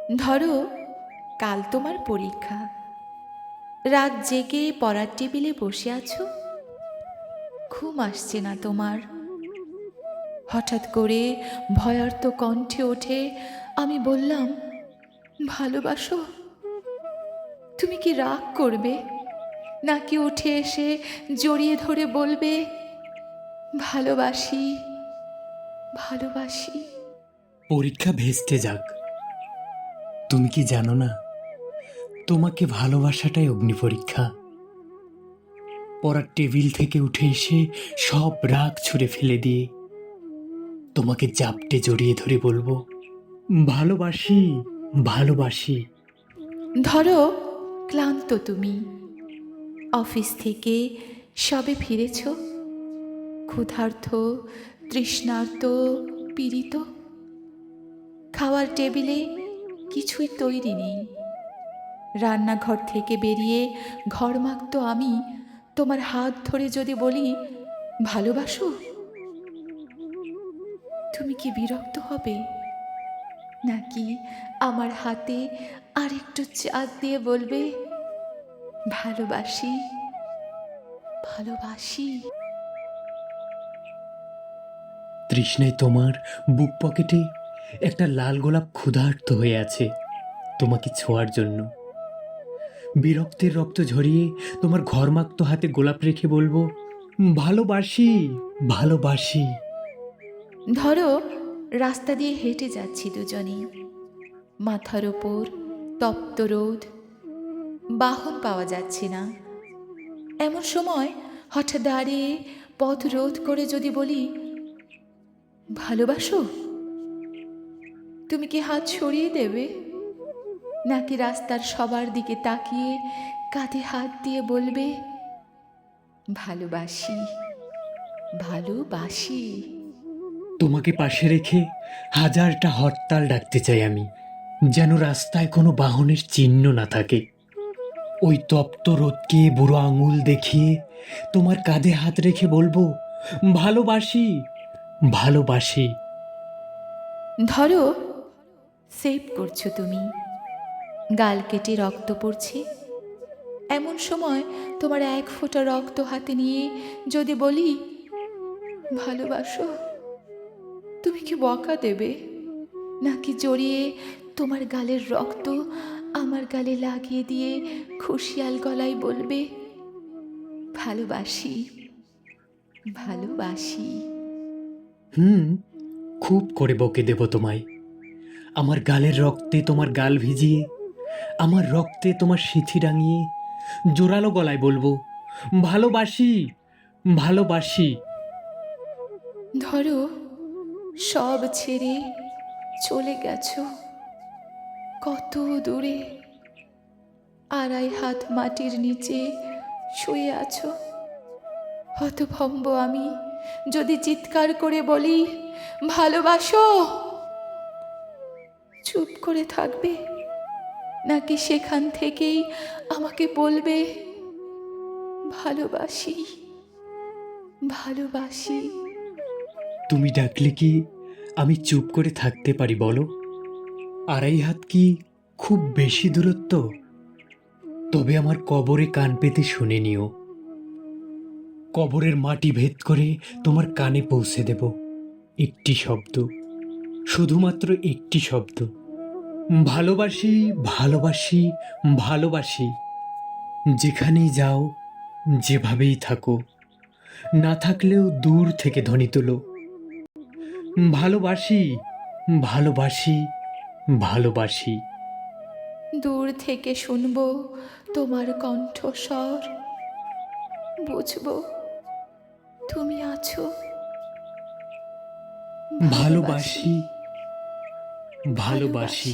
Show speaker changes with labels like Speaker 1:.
Speaker 1: ধরো কাল তোমার পরীক্ষা, রাত জেগে পড়ার টেবিলে বসে আছো, ঘুম আসছে না তোমার। হঠাৎ করে ভয়ার্ত কণ্ঠে ওঠে আমি বললাম, ভালোবাসো? তুমি কি রাগ করবে, নাকি উঠে এসে জড়িয়ে ধরে বলবে, ভালোবাসি, ভালোবাসি?
Speaker 2: পরীক্ষা ভেস্তে যাক, তুমি কি জানো না তোমাকে ভালোবাসাটাই অগ্নি পরীক্ষা। পড়ার টেবিল থেকে উঠে এসে সব রাগ ছুঁড়ে ফেলে দিয়ে তোমাকে জাপটে জড়িয়ে ধরে বলবো, ভালোবাসি, ভালোবাসি।
Speaker 1: ধরো ক্লান্ত তুমি, অফিস থেকে সবে ফিরেছ, ক্ষুধার্ত, তৃষ্ণার্ত, পীড়িত। খাওয়ার টেবিলে কিছুই তৈরি নেই। রান্নাঘর থেকে বেরিয়ে ঘরমাক্ত আমি তোমার হাত ধরে যদি বলি, ভালোবাসো? তুমি কি বিরক্ত হবে, নাকি আমার হাতে আরেকটু চাঁদ দিয়ে বলবে, ভালোবাসি, ভালোবাসি?
Speaker 2: তৃষ্ণায় তোমার বুক পকেটে একটা লাল গোলাপ ক্ষুধার্ত হয়ে আছে তোমাকে ছোঁয়ার জন্য। বিরক্তের রক্ত ঝরিয়ে তোমার ঘরমাক্ত হাতে গোলাপ রেখে বলবো, ভালোবাসি, ভালোবাসি।
Speaker 1: ধরো রাস্তা দিয়ে হেঁটে যাচ্ছি দুজনে, মাথার ওপর তপ্ত রোদ, বাহন পাওয়া যাচ্ছে না। এমন সময় হঠাৎ দাঁড়িয়ে পথ রোধ করে যদি বলি, ভালোবাসো? তুমি কি হাত সরিয়ে দেবে, নাকি রাস্তার সবার দিকে তাকিয়ে কাঁধে হাত দিয়ে বলবে, ভালোবাসি, ভালোবাসি?
Speaker 2: তোমাকে পাশে রেখে হাজারটা হরতাল ডাকতে চাই আমি, যেন রাস্তায় কোনো বাহনের চিহ্ন না থাকে। ওই তপ্ত রোদকে বুড়ো আঙুল দেখিয়ে তোমার কাঁধে হাত রেখে বলবো, ভালোবাসি, ভালোবাসি।
Speaker 1: ধরো সেভ করছো তুমি, গাল কেটে রক্ত পড়ছে। এমন সময় তোমার এক ফোঁটা রক্ত হাতে নিয়ে যদি বলি, ভালোবাসো? তুমি কি বকা দেবে, নাকি জড়িয়ে তোমার গালের রক্ত আমার গালে লাগিয়ে দিয়ে খুশিয়াল গলায় বলবে, ভালোবাসি, ভালোবাসি?
Speaker 2: হুম, খুব করে বকে দেব তোমায়। আমার গালের রক্তে তোমার গাল ভিজিয়ে, আমার রক্তে তোমার সিঁথি রাঙিয়ে জোরালো গলায় বলবো, ভালোবাসি, ভালোবাসি।
Speaker 1: ধরো সব ছেড়ে চলে গেছো কত দূরে, আড়াই হাত মাটির নিচে শুয়ে আছো। হতভম্ব আমি যদি চিৎকার করে বলি, ভালোবাসো? চুপ করে থাকবে, নাকি সেখান থেকেই আমাকে বলবে, ভালোবাসি, ভালোবাসি?
Speaker 2: তুমি ডাকলে কি আমি চুপ করে থাকতে পারি বলো? আড়াই হাত কি খুব বেশি দূরত্ব? তবে আমার কবরে কান পেতে শুনে নিও। কবরের মাটি ভেদ করে তোমার কানে পৌঁছে দেব একটি শব্দ, শুধুমাত্র একটি শব্দ, ভালোবাসি, ভালোবাসি, ভালোবাসি। যেখানেই যাও, যেভাবেই থাকো, না থাকলেও দূর থেকে ধ্বনি তোলো, ভালোবাসি, ভালোবাসি, ভালোবাসি।
Speaker 1: দূর থেকে শুনবো তোমার কণ্ঠস্বর, বুঝবো তুমি আছো। ভালোবাসি,
Speaker 2: ভালোবাসি, ভালোবাসি।
Speaker 1: ভালোবাসি।